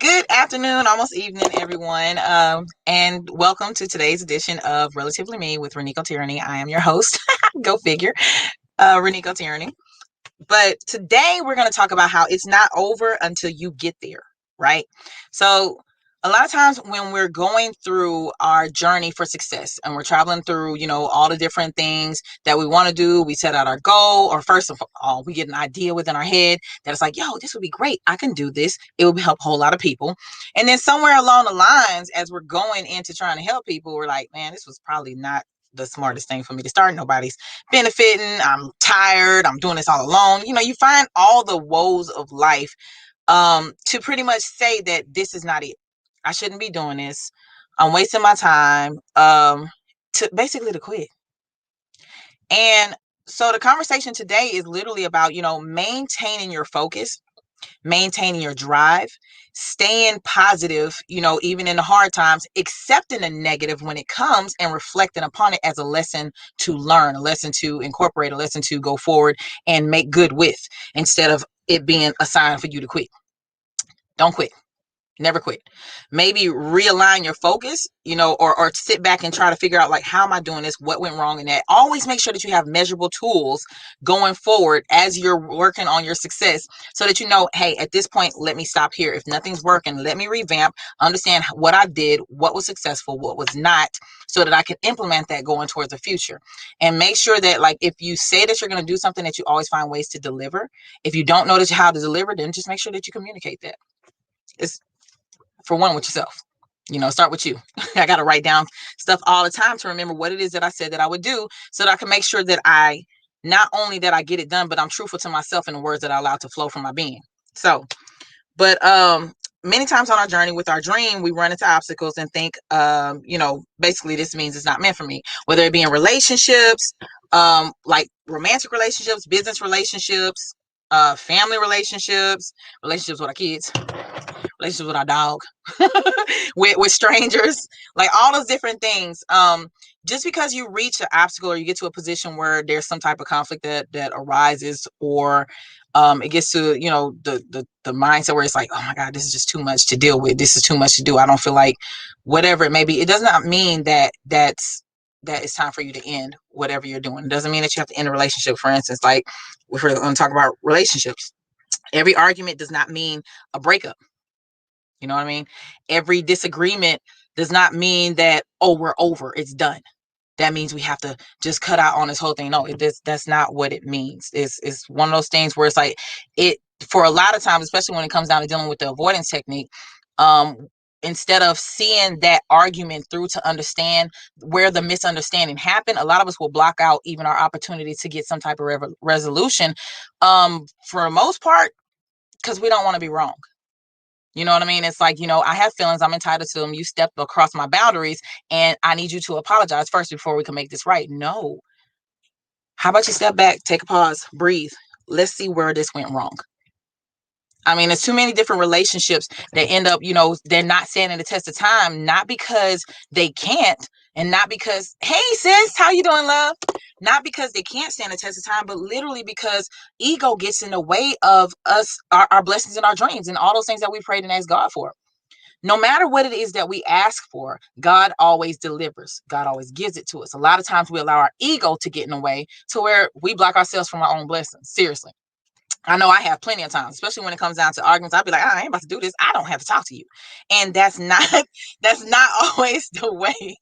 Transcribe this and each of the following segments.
Good afternoon, almost evening, everyone, and welcome to today's edition of Relatively Me with Renico Tyranny. I am your host. Go figure, Renico Tyranny. But today we're going to talk about how it's not over until you get there, right? So a lot of times when we're going through our journey for success and we're traveling through, all the different things that we want to do, we set out our goal, or first of all, we get an idea within our head that it's like, yo, this would be great. I can do this. It would help a whole lot of people. And then somewhere along the lines, as we're going into trying to help people, we're like, man, this was probably not the smartest thing for me to start. Nobody's benefiting. I'm tired. I'm doing this all alone. You find all the woes of life to pretty much say that this is not it. I shouldn't be doing this. I'm wasting my time. To basically to quit. And so the conversation today is literally about, maintaining your focus, maintaining your drive, staying positive, even in the hard times, accepting the negative when it comes and reflecting upon it as a lesson to learn, a lesson to incorporate, a lesson to go forward and make good with, instead of it being a sign for you to quit. Don't quit. Never quit. Maybe realign your focus, or sit back and try to figure out, like, how am I doing this? What went wrong in that? Always make sure that you have measurable tools going forward as you're working on your success, so that hey, at this point, let me stop here. If nothing's working, let me revamp, understand what I did, what was successful, what was not, so that I can implement that going towards the future. And make sure that, like, if you say that you're going to do something, that you always find ways to deliver. If you don't notice how to deliver, then just make sure that you communicate that. It's for one with yourself. Start with you. I got to write down stuff all the time to remember what it is that I said that I would do, so that I can make sure that I not only that I get it done, but I'm truthful to myself in the words that I allow to flow from my being. So, but many times on our journey with our dream, we run into obstacles and think, basically this means it's not meant for me, whether it be in relationships, like romantic relationships, business relationships, family relationships, relationships with our kids, relationships with our dog, with strangers, like all those different things. Just because you reach an obstacle, or you get to a position where there's some type of conflict that arises, or it gets to the mindset where it's like, oh my God, this is just too much to deal with. This is too much to do. I don't feel like, whatever it may be. It does not mean that it's time for you to end whatever you're doing. It doesn't mean that you have to end a relationship. For instance, like, if we're going to talk about relationships, every argument does not mean a breakup. You know what I mean? Every disagreement does not mean that, oh, we're over, it's done. That means we have to just cut out on this whole thing. No, that's not what it means. It's one of those things where it's like, it, for a lot of times, especially when it comes down to dealing with the avoidance technique, instead of seeing that argument through to understand where the misunderstanding happened, a lot of us will block out even our opportunity to get some type of resolution, for the most part, because we don't want to be wrong. You know what I mean? It's like, I have feelings. I'm entitled to them. You stepped across my boundaries, and I need you to apologize first before we can make this right. No. How about you step back, take a pause, breathe. Let's see where this went wrong. I mean, there's too many different relationships that end up, they're not standing the test of time, not because they can't, and not because, hey, sis, how you doing, love? Not because they can't stand the test of time, but literally because ego gets in the way of us, our blessings and our dreams, and all those things that we prayed and asked God for. No matter what it is that we ask for, God always delivers. God always gives it to us. A lot of times we allow our ego to get in the way, to where we block ourselves from our own blessings. Seriously. I know I have plenty of times, especially when it comes down to arguments. I'll be like, I ain't about to do this. I don't have to talk to you. And that's not always the way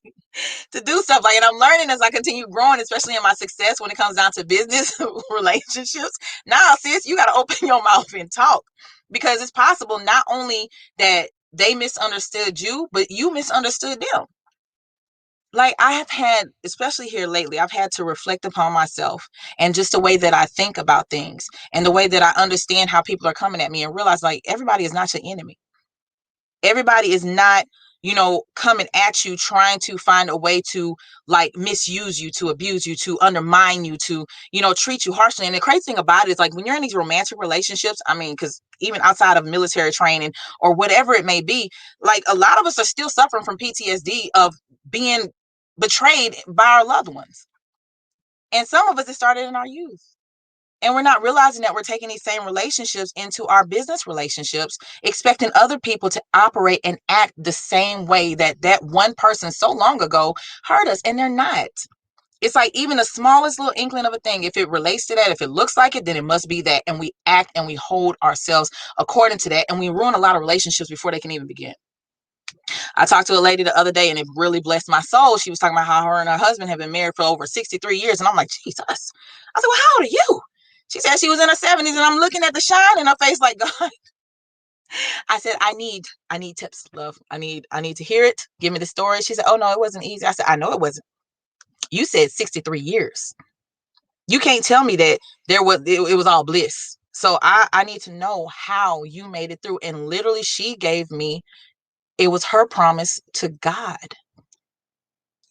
to do stuff. Like, and I'm learning as I continue growing, especially in my success when it comes down to business relationships. Now, sis, you got to open your mouth and talk, because it's possible not only that they misunderstood you, but you misunderstood them. Like, I have had, especially here lately, I've had to reflect upon myself and just the way that I think about things and the way that I understand how people are coming at me, and realize, like, everybody is not your enemy. Everybody is not, coming at you trying to find a way to, like, misuse you, to abuse you, to undermine you, to, treat you harshly. And the crazy thing about it is, like, when you're in these romantic relationships, I mean, because even outside of military training or whatever it may be, like, a lot of us are still suffering from PTSD of being betrayed by our loved ones. And some of us, it started in our youth. And we're not realizing that we're taking these same relationships into our business relationships, expecting other people to operate and act the same way that that one person so long ago hurt us, and they're not. It's like even the smallest little inkling of a thing, if it relates to that, if it looks like it, then it must be that. And we act and we hold ourselves according to that. And we ruin a lot of relationships before they can even begin. I talked to a lady the other day and it really blessed my soul. She was talking about how her and her husband have been married for over 63 years. And I'm like, Jesus. I said, well, how old are you? She said she was in her 70s, and I'm looking at the shine in her face like, God. I said, I need tips, love. I need to hear it. Give me the story. She said, oh no, it wasn't easy. I said, I know it wasn't. You said 63 years. You can't tell me that it was all bliss. So I need to know how you made it through. And literally she gave me, it was her promise to God.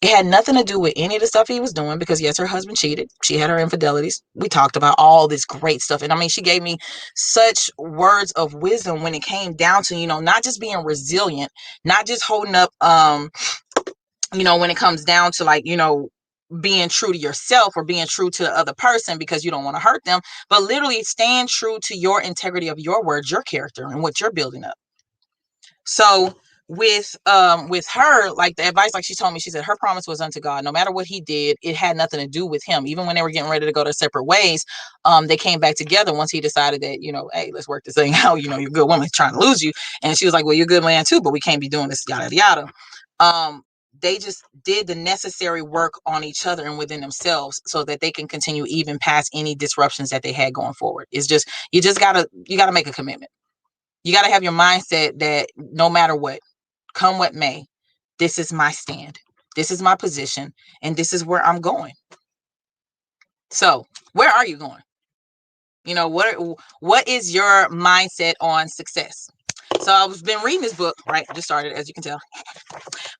It had nothing to do with any of the stuff he was doing, because yes, her husband cheated. She had her infidelities. We talked about all this great stuff. And I mean, she gave me such words of wisdom when it came down to, not just being resilient, not just holding up, when it comes down to like, being true to yourself or being true to the other person because you don't want to hurt them, but literally stand true to your integrity of your words, your character, and what you're building up. So with her, like the advice, like she told me, she said her promise was unto God. No matter what he did, it had nothing to do with him. Even when they were getting ready to go their separate ways, they came back together once he decided that, hey, let's work this thing out. You're a good woman trying to lose you. And she was like, well, you're a good man too, but we can't be doing this, yada, yada. They just did the necessary work on each other and within themselves so that they can continue even past any disruptions that they had going forward. It's just, you gotta make a commitment. You got to have your mindset that no matter what, come what may, this is my stand. This is my position. And this is where I'm going. So where are you going? What is your mindset on success? So I've been reading this book, right? Just started, as you can tell.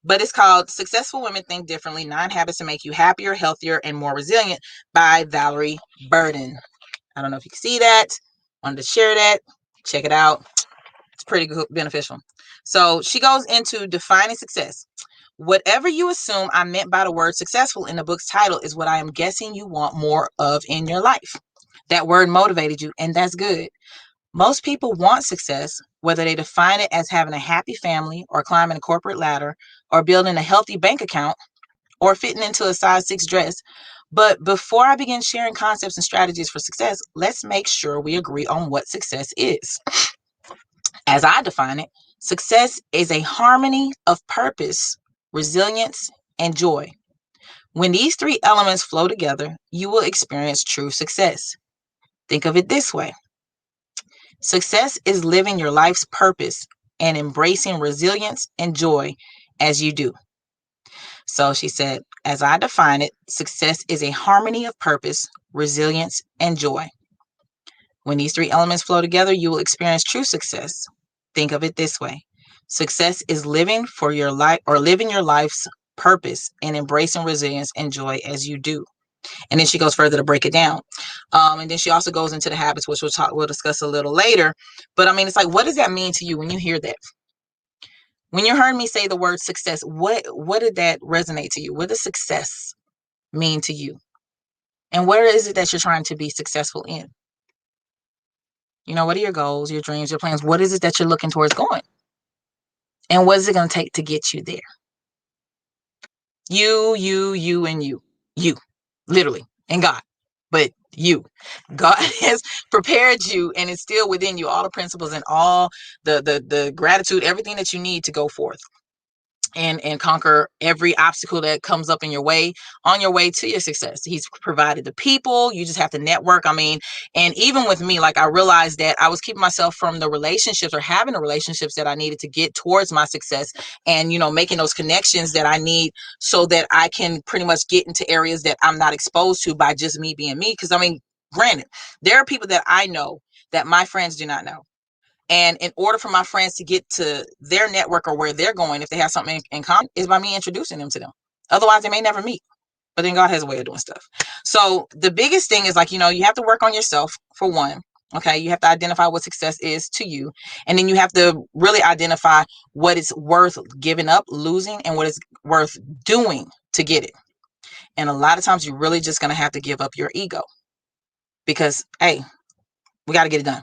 But it's called Successful Women Think Differently, 9 Habits to Make You Happier, Healthier, and More Resilient by Valerie Burden. I don't know if you can see that. Wanted to share that. Check it out. It's pretty good, beneficial. So she goes into defining success. Whatever you assume I meant by the word successful in the book's title is what I am guessing you want more of in your life. That word motivated you, and that's good. Most people want success, whether they define it as having a happy family or climbing a corporate ladder or building a healthy bank account or fitting into a size 6 dress. But before I begin sharing concepts and strategies for success, let's make sure we agree on what success is. As I define it, success is a harmony of purpose, resilience, and joy. When these 3 elements flow together, you will experience true success. Think of it this way. Success is living your life's purpose and embracing resilience and joy as you do. So she said, as I define it, success is a harmony of purpose, resilience, and joy. When these 3 elements flow together, you will experience true success. Think of it this way. Success is living for your life or living your life's purpose and embracing resilience and joy as you do. And then she goes further to break it down. And then she also goes into the habits, which we'll discuss a little later. But I mean, it's like, what does that mean to you when you hear that? When you heard me say the word success, what did that resonate to you? What does success mean to you? And where is it that you're trying to be successful in? What are your goals, your dreams, your plans? What is it that you're looking towards going? And what is it going to take to get you there? You, and you. You, literally, and God. But you. God has prepared you and instilled within you all the principles and all the gratitude, everything that you need to go forth and conquer every obstacle that comes up in your way on your way to your success. He's provided the people. You just have to network. I mean, and even with me, like I realized that I was keeping myself from the relationships or having the relationships that I needed to get towards my success and, making those connections that I need so that I can pretty much get into areas that I'm not exposed to by just me being me. Because I mean, granted, there are people that I know that my friends do not know. And in order for my friends to get to their network or where they're going, if they have something in common, is by me introducing them to them. Otherwise, they may never meet. But then God has a way of doing stuff. So the biggest thing is like, you have to work on yourself for one. Okay. You have to identify what success is to you. And then you have to really identify what is worth giving up, losing, and what is worth doing to get it. And a lot of times you're really just going to have to give up your ego. because, hey, we got to get it done.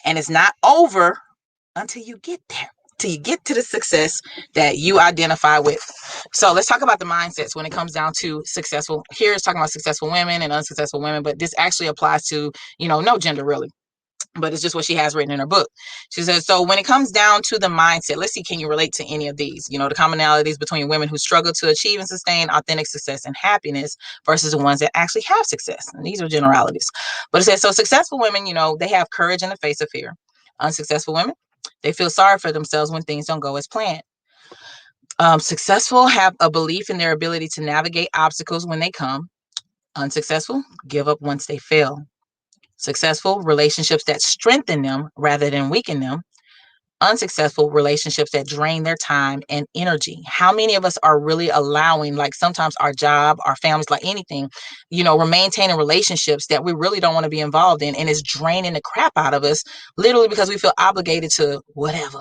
And it's not over until you get there, till you get to the success that you identify with. So let's talk about the mindsets when it comes down to successful. Here it's talking about successful women and unsuccessful women, but this actually applies to, no gender really. But it's just what she has written in her book. She says, so when it comes down to the mindset, let's see, can you relate to any of these? The commonalities between women who struggle to achieve and sustain authentic success and happiness versus the ones that actually have success. And these are generalities. But it says, so successful women, they have courage in the face of fear. Unsuccessful women, they feel sorry for themselves when things don't go as planned. Successful have a belief in their ability to navigate obstacles when they come. Unsuccessful give up once they fail. Successful relationships that strengthen them rather than weaken them. Unsuccessful relationships that drain their time and energy. How many of us are really allowing, like sometimes our job, our families, like anything, we're maintaining relationships that we really don't want to be involved in, and it's draining the crap out of us, literally because we feel obligated to whatever.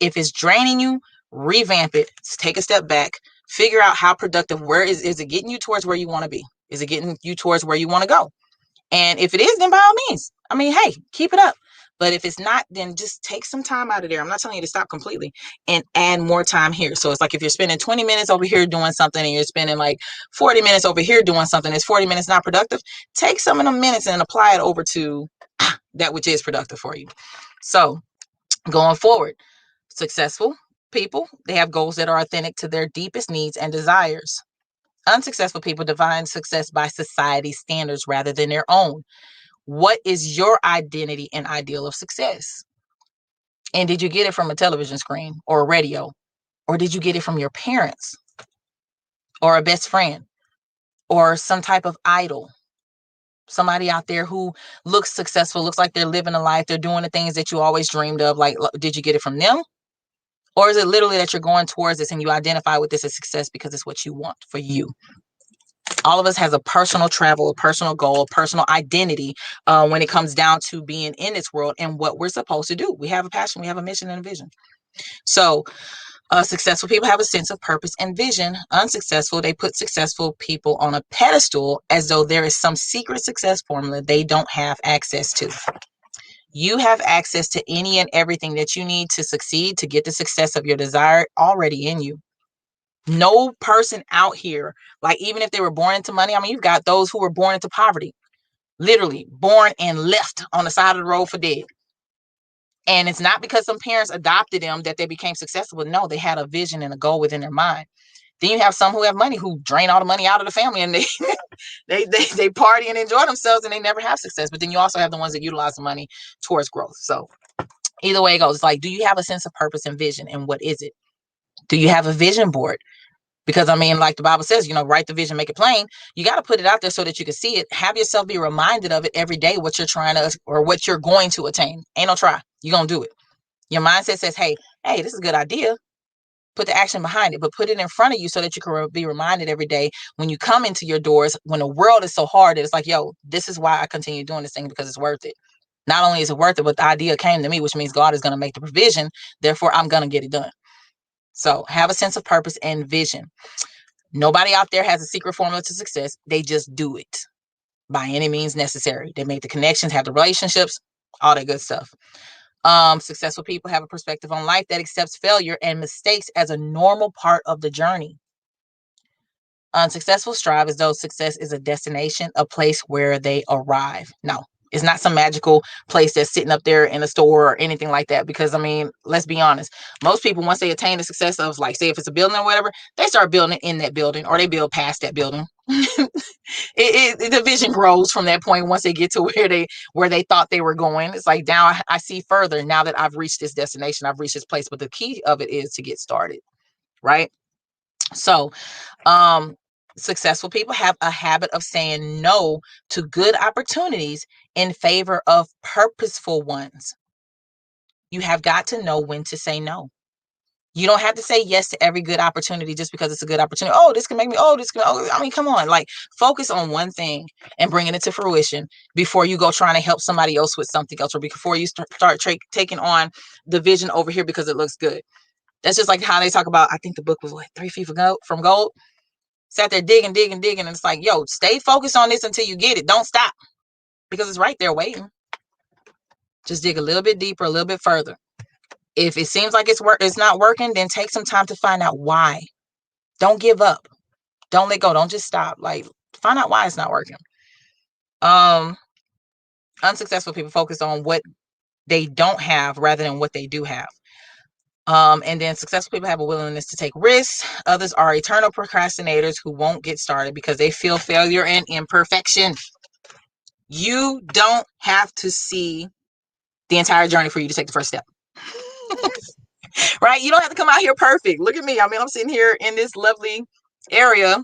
If it's draining you, revamp it, take a step back, figure out how productive, where is it getting you towards where you want to be? Is it getting you towards where you want to go? And if it is, then by all means, hey, keep it up. But if it's not, then just take some time out of there. I'm not telling you to stop completely, and add more time here. So it's like if you're spending 20 minutes over here doing something and you're spending like 40 minutes over here doing something, is 40 minutes not productive? Take some of them minutes and apply it over to that which is productive for you. So going forward, successful people, they have goals that are authentic to their deepest needs and desires. Unsuccessful people define success by society's standards rather than their own. What is your identity and ideal of success? And did you get it from a television screen or a radio? Or did you get it from your parents or a best friend or some type of idol? Somebody out there who looks successful, looks like they're living a life, they're doing the things that you always dreamed of. Like, did you get it from them? Or is it literally that you're going towards this and you identify with this as success because it's what you want for you? All of us has a personal travel, a personal goal, a personal identity when it comes down to being in this world and what we're supposed to do. We have a passion, we have a mission and a vision. So successful people have a sense of purpose and vision. Unsuccessful, they put successful people on a pedestal as though there is some secret success formula they don't have access to. You have access to any and everything that you need to succeed, to get the success of your desire already in you. No person out here, like even if they were born into money, you've got those who were born into poverty, literally born and left on the side of the road for dead. And it's not because some parents adopted them that they became successful. No, they had a vision and a goal within their mind. Then you have some who have money who drain all the money out of the family and they party and enjoy themselves and they never have success. But then you also have the ones that utilize the money towards growth. So either way it goes, it's like, do you have a sense of purpose and vision? And what is it? Do you have a vision board? Because like the Bible says, write the vision, make it plain. You got to put it out there so that you can see it. Have yourself be reminded of it every day, what you're trying to, or what you're going to attain. Ain't no try. You're going to do it. Your mindset says, hey, this is a good idea. Put the action behind it, but put it in front of you so that you can be reminded every day when you come into your doors, when the world is so hard, it's like, yo, this is why I continue doing this thing, because it's worth it. Not only is it worth it, but the idea came to me, which means God is going to make the provision. Therefore, I'm going to get it done. So have a sense of purpose and vision. Nobody out there has a secret formula to success. They just do it by any means necessary. They make the connections, have the relationships, all that good stuff. Successful people have a perspective on life that accepts failure and mistakes as a normal part of the journey. Unsuccessful strive as though success is a destination, a place where they arrive. No, it's not some magical place that's sitting up there in a store or anything like that. Because let's be honest. Most people, once they attain the success of, like, say if it's a building or whatever, they start building in that building or they build past that building. The vision grows from that point. Once they get to where they thought they were going, it's like, now I see further now that I've reached this destination, I've reached this place. But the key of it is to get started, right? So successful people have a habit of saying no to good opportunities in favor of purposeful ones. You have got to know when to say no. You don't have to say yes to every good opportunity just because it's a good opportunity. Oh, this can make me, come on, like, focus on one thing and bringing it to fruition before you go trying to help somebody else with something else, or before you start taking on the vision over here because it looks good. That's just like how they talk about, I think the book was 3 Feet from Gold. Sat there digging. And it's like, yo, stay focused on this until you get it. Don't stop. because it's right there waiting. Just dig a little bit deeper, a little bit further. If it seems like it's not working, then take some time to find out why. Don't give up. Don't let go. Don't just stop. Like, find out why it's not working. Unsuccessful people focus on what they don't have rather than what they do have. And then successful people have a willingness to take risks. Others are eternal procrastinators who won't get started because they feel failure and imperfection. You don't have to see the entire journey for you to take the first step. Right? You don't have to come out here perfect. Look at me. I mean, I'm sitting here in this lovely area,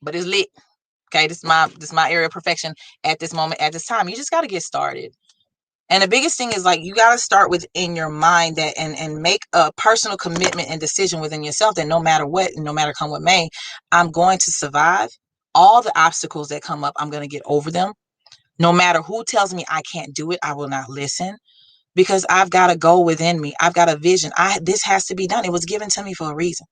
but it's lit. Okay, this is my area of perfection at this moment, at this time. You just got to get started. And the biggest thing is, like, you got to start within your mind that and make a personal commitment and decision within yourself that no matter what, no matter come what may, I'm going to survive all the obstacles that come up. I'm going to get over them. No matter who tells me I can't do it, I will not listen, because I've got a goal within me. I've got a vision. This has to be done. It was given to me for a reason.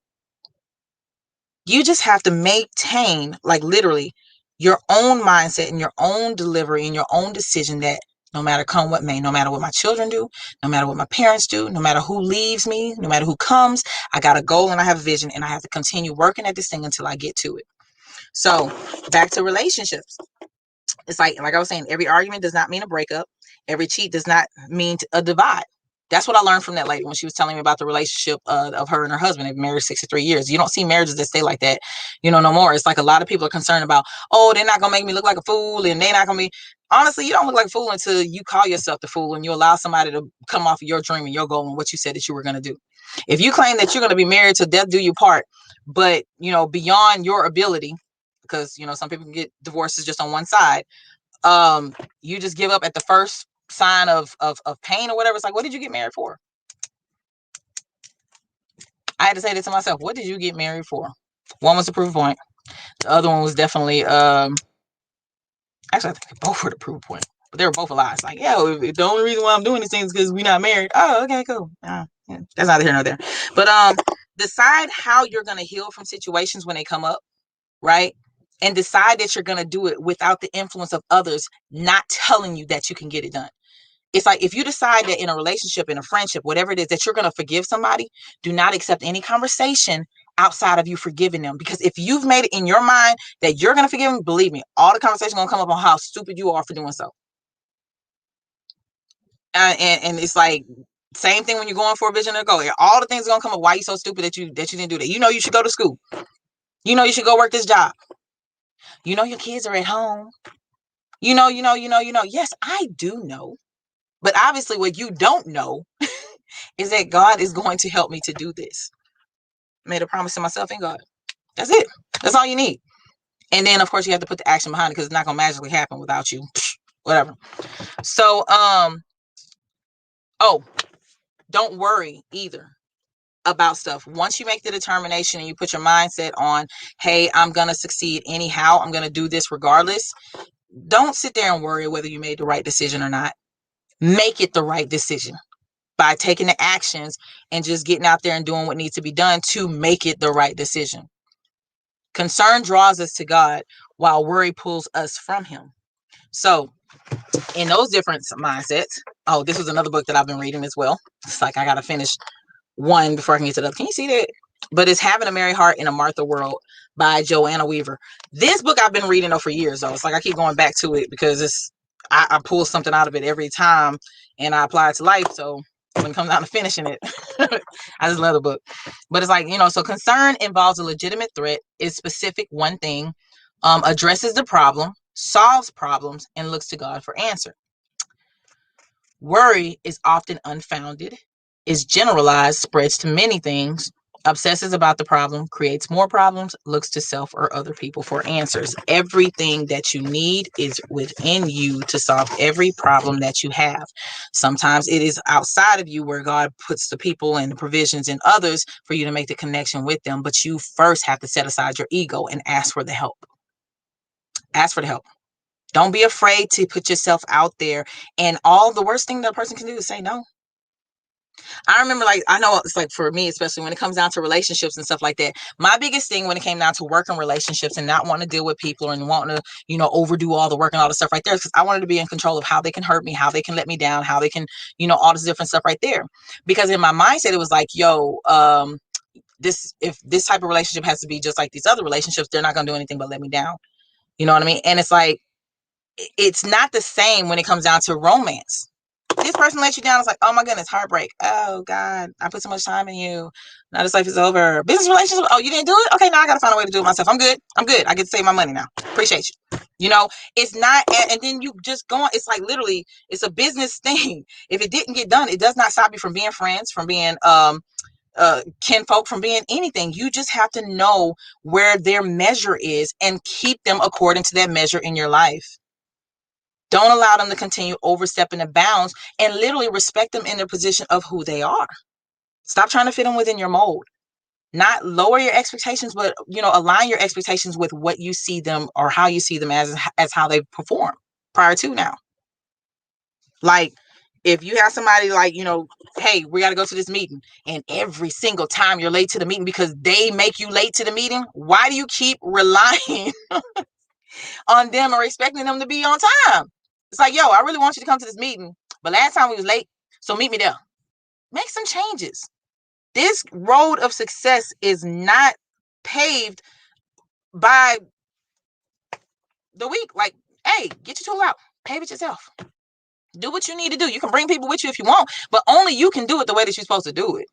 You just have to maintain, like, literally your own mindset and your own delivery and your own decision that no matter come what may, no matter what my children do, no matter what my parents do, no matter who leaves me, no matter who comes, I got a goal and I have a vision, and I have to continue working at this thing until I get to it. So back to relationships. It's like I was saying, every argument does not mean a breakup. Every cheat does not mean a divide. That's what I learned from that lady when she was telling me about the relationship of her and her husband. They've been married 63 years. You don't see marriages that stay like that, no more. It's like a lot of people are concerned about, oh, they're not going to make me look like a fool, and they're not going to be. Honestly, you don't look like a fool until you call yourself the fool and you allow somebody to come off of your dream and your goal and what you said that you were going to do. If you claim that you're going to be married till death do you part, but, beyond your ability, because, some people can get divorces just on one side, you just give up at the first sign of pain or whatever. It's like, what did you get married for? I had to say that to myself. What did you get married for? One was the proof point. The other one was definitely actually, I think both were the proof point, but they were both lies. Like, yeah, the only reason why I'm doing these things is because we're not married. Oh, okay, cool. Yeah, that's neither here nor there. But decide how you're gonna heal from situations when they come up, right? And decide that you're gonna do it without the influence of others not telling you that you can get it done. It's like, if you decide that in a relationship, in a friendship, whatever it is, that you're going to forgive somebody, do not accept any conversation outside of you forgiving them. Because if you've made it in your mind that you're going to forgive them, believe me, all the conversation going to come up on how stupid you are for doing so. And it's like, same thing when you're going for a vision or goal. All the things are going to come up. Why are you so stupid that you didn't do that? You should go to school. You should go work this job. Your kids are at home. Yes, I do know. But obviously what you don't know is that God is going to help me to do this. I made a promise to myself and God. That's it. That's all you need. And then, of course, you have to put the action behind it, because it's not going to magically happen without you. Whatever. So, don't worry either about stuff. Once you make the determination and you put your mindset on, hey, I'm going to succeed anyhow, I'm going to do this regardless. Don't sit there and worry whether you made the right decision or not. Make it the right decision by taking the actions and just getting out there and doing what needs to be done to make it the right decision. Concern draws us to God, while worry pulls us from him. So in those different mindsets, this was another book that I've been reading as well. It's like, I got to finish one before I can get to the other. Can you see that? But it's Having a Merry Heart in a Martha World by Joanna Weaver. This book I've been reading for years, though. It's like I keep going back to it because I pull something out of it every time and I apply it to life. So when it comes down to finishing it, I just love the book. But it's like, so concern involves a legitimate threat, is specific, one thing, addresses the problem, solves problems, and looks to God for answer. Worry is often unfounded, is generalized, spreads to many things, obsesses about the problem, creates more problems, looks to self or other people for answers. Everything that you need is within you to solve every problem that you have. Sometimes it is outside of you, where God puts the people and the provisions in others for you to make the connection with them. But you first have to set aside your ego and ask for the help. Ask for the help. Don't be afraid to put yourself out there. And the worst thing that a person can do is say no. I remember, like, I know it's like for me, especially when it comes down to relationships and stuff like that, my biggest thing when it came down to working relationships and not wanting to deal with people and wanting to, overdo all the work and all the stuff right there, because I wanted to be in control of how they can hurt me, how they can let me down, how they can, all this different stuff right there. Because in my mindset, it was like, if this type of relationship has to be just like these other relationships, they're not going to do anything but let me down. You know what I mean? And it's like, it's not the same when it comes down to romance. This person let you down. It's like, oh my goodness, heartbreak. Oh God, I put so much time in you. Now this life is over. Business relationship. Oh, you didn't do it? Okay, now I gotta find a way to do it myself. I'm good. I get to save my money now. Appreciate you. It's not, and then you just go on. It's like literally, it's a business thing. If it didn't get done, it does not stop you from being friends, from being kinfolk, from being anything. You just have to know where their measure is and keep them according to that measure in your life. Don't allow them to continue overstepping the bounds, and literally respect them in their position of who they are. Stop trying to fit them within your mold. Not lower your expectations, but align your expectations with what you see them or how you see them as how they perform prior to now. Like, if you have somebody like, hey, we got to go to this meeting, and every single time you're late to the meeting because they make you late to the meeting, why do you keep relying on them or expecting them to be on time? It's like, yo, I really want you to come to this meeting, but last time we was late, so meet me there. Make some changes. This road of success is not paved by the week. Like, hey, get your tool out, pave it yourself. Do what you need to do. You can bring people with you if you want, but only you can do it the way that you're supposed to do it.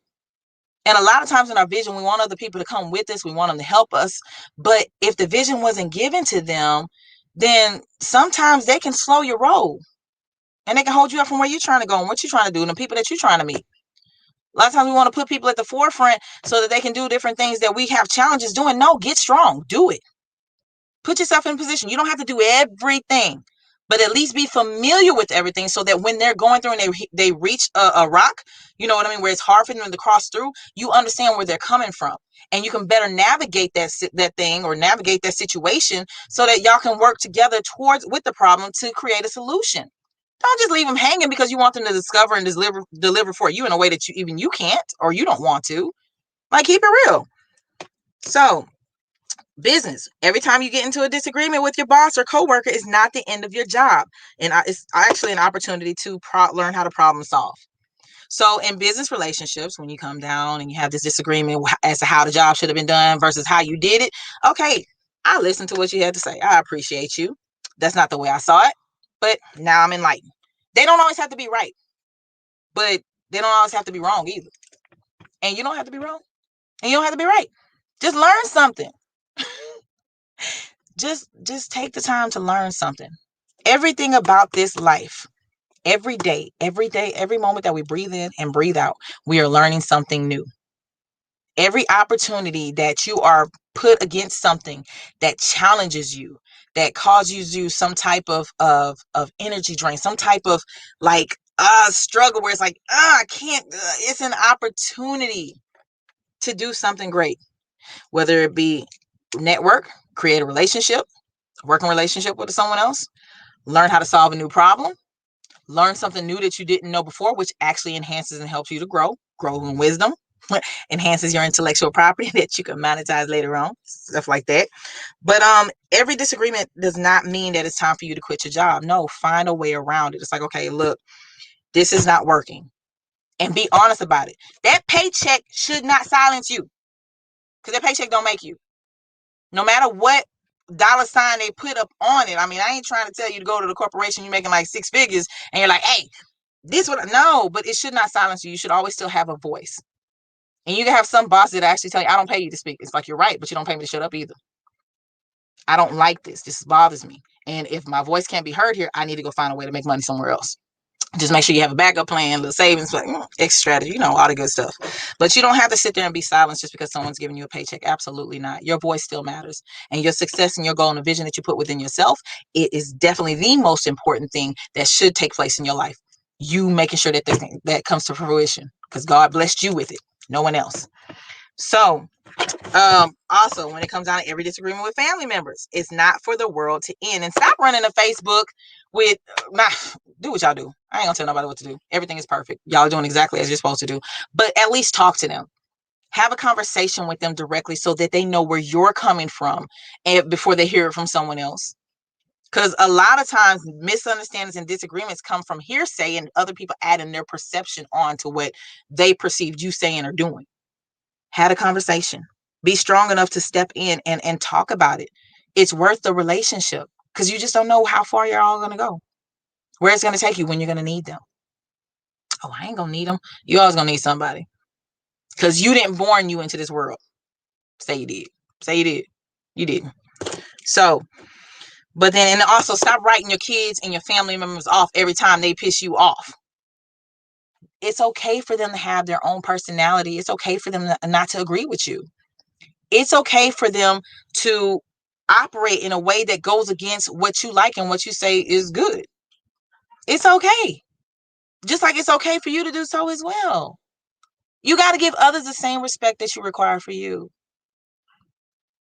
And a lot of times in our vision, we want other people to come with us. We want them to help us. But if the vision wasn't given to them, then sometimes they can slow your roll. And they can hold you up from where you're trying to go and what you're trying to do and the people that you're trying to meet. A lot of times we want to put people at the forefront so that they can do different things that we have challenges doing. No, get strong. Do it. Put yourself in position. You don't have to do everything, but at least be familiar with everything so that when they're going through and they reach a rock, you know what I mean, where it's hard for them to cross through, you understand where they're coming from. And you can better navigate that thing or navigate that situation so that y'all can work together with the problem to create a solution. Don't just leave them hanging because you want them to discover and deliver for you in a way that you can't or you don't want to. Like, keep it real. So, business. Every time you get into a disagreement with your boss or coworker, is not the end of your job, and it's actually an opportunity to learn how to problem solve. So, in business relationships, when you come down and you have this disagreement as to how the job should have been done versus how you did it, okay, I listened to what you had to say. I appreciate you. That's not the way I saw it, but now I'm enlightened. They don't always have to be right, but they don't always have to be wrong either. And you don't have to be wrong, and you don't have to be right. Just learn something. just take the time to learn something. Everything about this life, every day, every moment that we breathe in and breathe out, we are learning something new. Every opportunity that you are put against something that challenges you, that causes you some type of energy drain, some type of like struggle where it's like, I can't, it's an opportunity to do something great, whether it be network, create a relationship, working relationship with someone else, learn how to solve a new problem, learn something new that you didn't know before, which actually enhances and helps you to grow in wisdom, enhances your intellectual property that you can monetize later on, stuff like that. But every disagreement does not mean that it's time for you to quit your job. No, find a way around it. It's like, okay, look, this is not working. And be honest about it. That paycheck should not silence you, because that paycheck don't make you. No matter what dollar sign they put up on it. I mean, I ain't trying to tell you to go to the corporation you're making like 6 figures and you're like, hey, this one. No, but it should not silence you. You should always still have a voice. And you can have some bosses that actually tell you, I don't pay you to speak. It's like, you're right, but you don't pay me to shut up either. I don't like this. This bothers me. And if my voice can't be heard here, I need to go find a way to make money somewhere else. Just make sure you have a backup plan, little savings, extra strategy, all the good stuff. But you don't have to sit there and be silenced just because someone's giving you a paycheck. Absolutely not. Your voice still matters. And your success and your goal and the vision that you put within yourself, it is definitely the most important thing that should take place in your life. You making sure that that comes to fruition, because God blessed you with it, no one else. So also, when it comes down to every disagreement with family members, it's not for the world to end. And stop running to Facebook with do what y'all do. I ain't gonna tell nobody what to do. Everything is perfect. Y'all are doing exactly as you're supposed to do. But at least talk to them. Have a conversation with them directly so that they know where you're coming from and before they hear it from someone else. Because a lot of times misunderstandings and disagreements come from hearsay and other people adding their perception on to what they perceived you saying or doing. Had a conversation. Be strong enough to step in and talk about it. It's worth the relationship because you just don't know how far you're all going to go, where it's going to take you when you're going to need them. Oh, I ain't going to need them. You always going to need somebody because you didn't born you into this world. Say you did. Say you did. You didn't. So, but then, and also stop writing your kids and your family members off every time they piss you off. It's okay for them to have their own personality. It's okay for them not to agree with you. It's okay for them to operate in a way that goes against what you like and what you say is good. It's okay. Just like it's okay for you to do so as well. You got to give others the same respect that you require for you.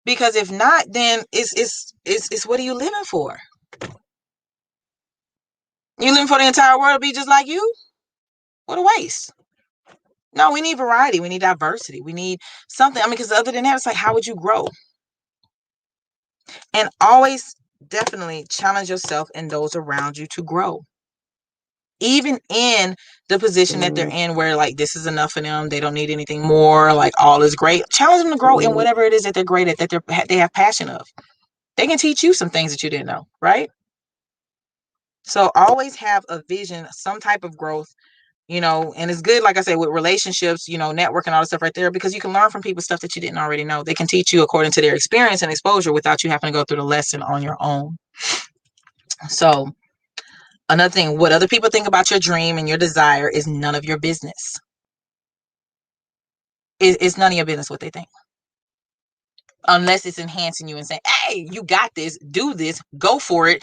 Because if not, then it's what are you living for? You living for the entire world to be just like you? What a waste. No, we need variety. We need diversity. We need something. I mean, because other than that, it's like, how would you grow? And always definitely challenge yourself and those around you to grow. Even in the position that they're in where like this is enough for them, they don't need anything more, like all is great. Challenge them to grow in whatever it is that they're great at, that they have passion of. They can teach you some things that you didn't know, right? So always have a vision, some type of growth, and it's good, like I said, with relationships, network and all the stuff right there, because you can learn from people stuff that you didn't already know. They can teach you according to their experience and exposure without you having to go through the lesson on your own. So another thing, what other people think about your dream and your desire is none of your business. It's none of your business what they think. Unless it's enhancing you and saying, hey, you got this, do this, go for it,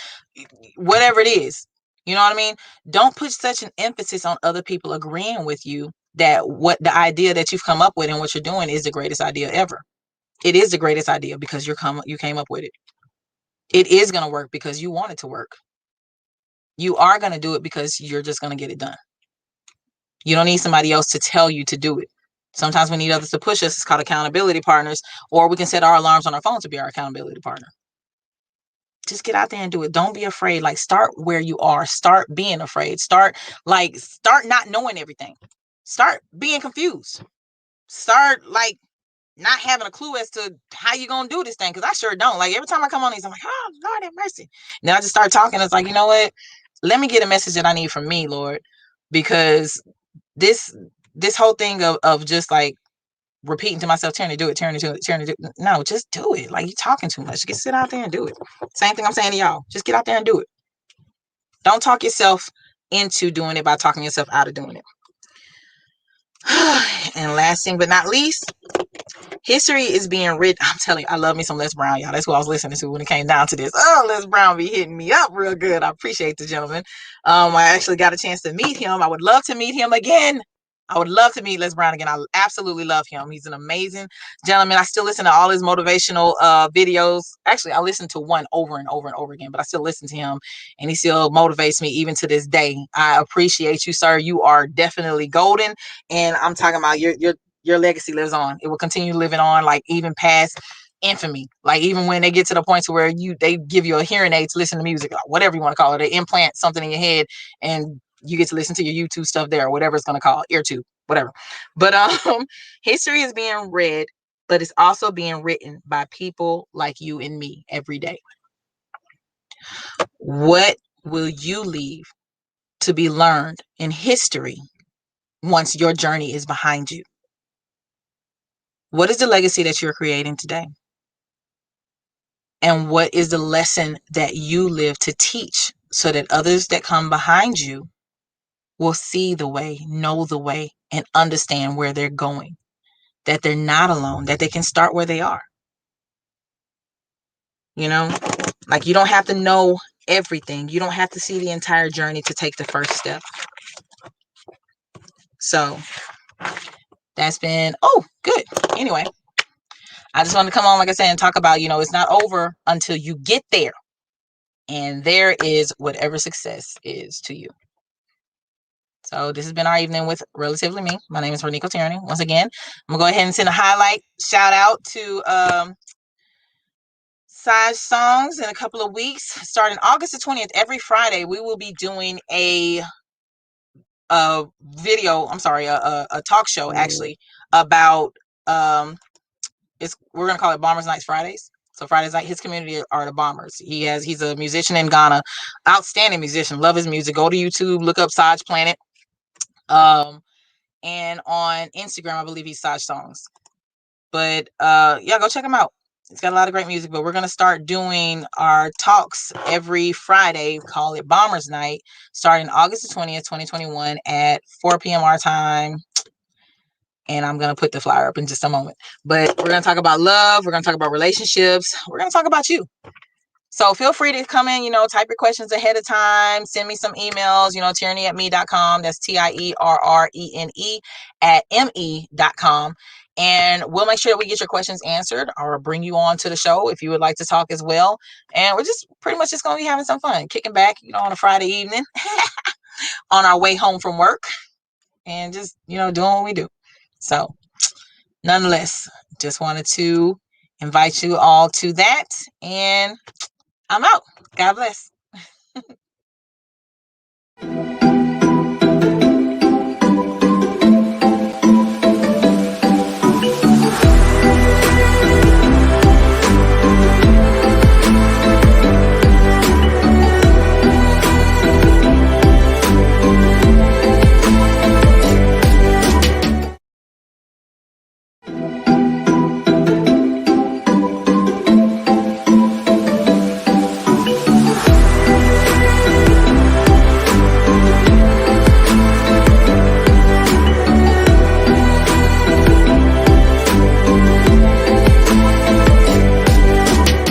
whatever it is. You know what I mean? Don't put such an emphasis on other people agreeing with you that what the idea that you've come up with and what you're doing is the greatest idea ever. It is the greatest idea because you came up with it. It is going to work because you want it to work. You are going to do it because you're just going to get it done. You don't need somebody else to tell you to do it. Sometimes we need others to push us. It's called accountability partners, or we can set our alarms on our phone to be our accountability partner. Just get out there and do it. Don't be afraid. Like, start where you are. Start being afraid. Start not knowing everything. Start being confused. Start not having a clue as to how you're going to do this thing. Because I sure don't. Like, every time I come on these, I'm like, oh, Lord have mercy. Then I just start talking. It's like, you know what? Let me get a message that I need from me, Lord. Because this whole thing of just like repeating to myself, turn to do it. No, just do it. Like, you're talking too much. Just sit out there and do it. Same thing I'm saying to y'all. Just get out there and do it. Don't talk yourself into doing it by talking yourself out of doing it. And last thing but not least, history is being written. I'm telling you, I love me some Les Brown, y'all. That's what I was listening to when it came down to this. Oh, Les Brown be hitting me up real good. I appreciate the gentleman. I actually got a chance to meet him. I would love to meet him again. I would love to meet Les Brown again. I absolutely love him. He's an amazing gentleman. I still listen to all his motivational videos. Actually, I listen to one over and over and over again, but I still listen to him, and he still motivates me even to this day. I appreciate you, sir. You are definitely golden, and I'm talking about your legacy lives on. It will continue living on, like even past infamy. Like even when they get to the point to where they give you a hearing aid to listen to music, or whatever you want to call it, they implant something in your head and you get to listen to your YouTube stuff there, or whatever it's going to call it, ear tube, whatever. But history is being read, but it's also being written by people like you and me every day. What will you leave to be learned in history once your journey is behind you? What is the legacy that you're creating today? And what is the lesson that you live to teach so that others that come behind you will see the way, know the way, and understand where they're going, that they're not alone, that they can start where they are. Like, you don't have to know everything. You don't have to see the entire journey to take the first step. So that's been, good. Anyway, I just want to come on, like I said, and talk about, it's not over until you get there. And there is whatever success is to you. So this has been our evening with Relatively Me. My name is Renico Tierney. Once again, I'm gonna go ahead and send a highlight shout out to Side Songs in a couple of weeks. Starting August the 20th, every Friday, we will be doing a video. I'm sorry, a talk show actually about we're gonna call it Bombers Nights Fridays. So Fridays night, his community are the Bombers. He's a musician in Ghana, outstanding musician. Love his music. Go to YouTube, look up Saj Planet. And on Instagram, I believe he's Saj Songs. But yeah, go check him out. He's got a lot of great music. But we're gonna start doing our talks every Friday. Call it Bombers Night, starting August the 20th, 2021 at 4 p.m. our time. And I'm going to put the flyer up in just a moment. But we're going to talk about love. We're going to talk about relationships. We're going to talk about you. So feel free to come in, type your questions ahead of time. Send me some emails, tierney@me.com. That's TIERRENE at ME.com. And we'll make sure that we get your questions answered or bring you on to the show if you would like to talk as well. And we're just pretty much just going to be having some fun, kicking back, on a Friday evening on our way home from work and just, doing what we do. So nonetheless, just wanted to invite you all to that. And I'm out. God bless.